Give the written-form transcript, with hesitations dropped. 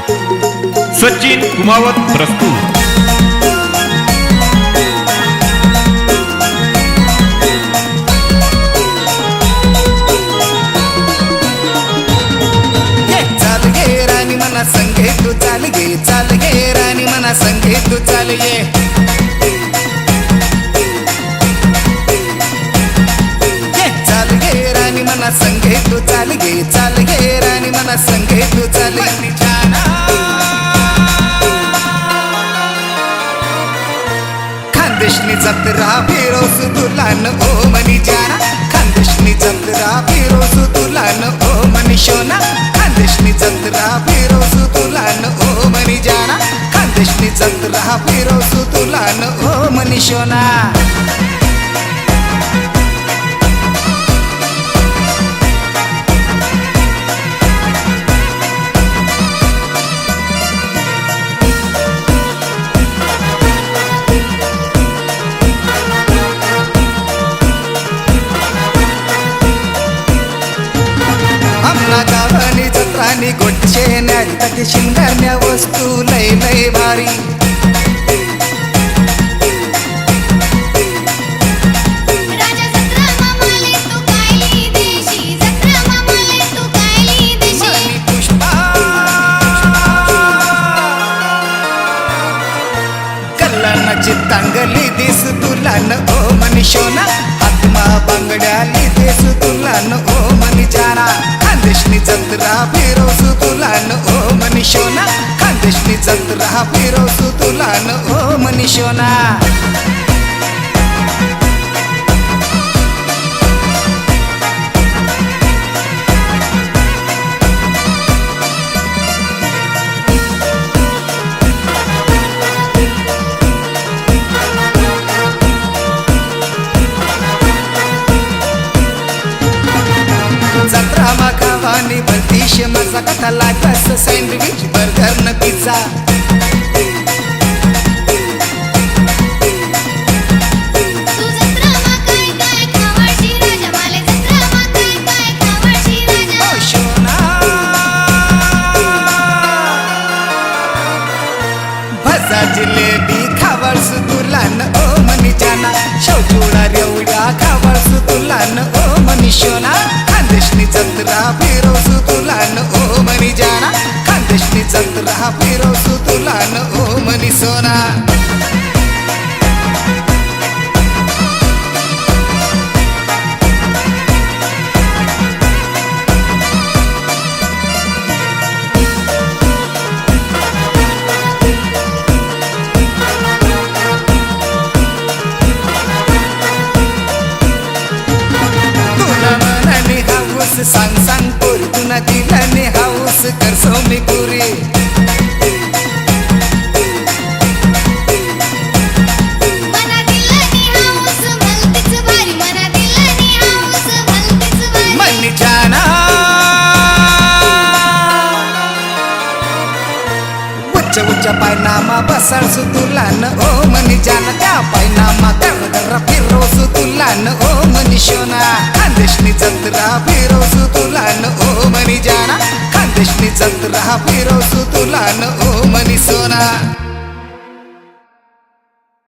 सचिन कुमावत प्रस्तुत। मना संगे तू चाल गे राणी मना संगे तू चाल गे चाल गे राणी मना संगे तू चाल गे राणी मना संगे तू चाल खानदेशनी जत्रा फिरोस तुलान ओ मनी जाना खानदेशनी जत्रा फिरोस तुलान ओ मनी शोना खानदेशनी जत्रा फिरोस तुलान ओ मनी जाना खानदेशनी जत्रा फिरोस तुलान ओ मनी शोना गावानी जत्रानी गोटशे न्यारी तकी शिंगारण्या वस्तू लय लय भारी चित्तांगली दिस तुलान ओ मनी शोना आत्मा बांगड्याली दिस तुलान ओ मनी जाना खानदेशनी जत्रा फिरोस तुलान ओ मनी शोना खानदेशनी जत्रा फिरोस तुलान ओ मनी शोना जत्रा खावानी भलतीश मजा कथा लागस सँडविच बर्गर न पिझ्झा भजा जिलेबी खावळस तुलान ओ मनी जाना शेवचोळा रेवड्या खावळस तुलान ओ मनी शोना खानदेशनी जत्रा फिरोस तुलान ओ मनी जाना खानदेशनी जत्रा फिरोस तुलान ओ मनी सोना सांग सांग पोरी तुना दिलाने हाऊस करसो मी पुरी मना दिलाने हाऊस भलतीच भारी मना दिलाने हाऊस भलतीच भारी मनी जाना उच्च उच्च पायनामा बसाळस तुलान ओ मनी जाना त्या पायनामा कर फिरोस तुलान ओ मनी शोना खानदेशनी जत्रा फिरोस तुलान ओ मनी जाना खानदेशनी जत्रा फिरोस तुलान ओ मनी सोना।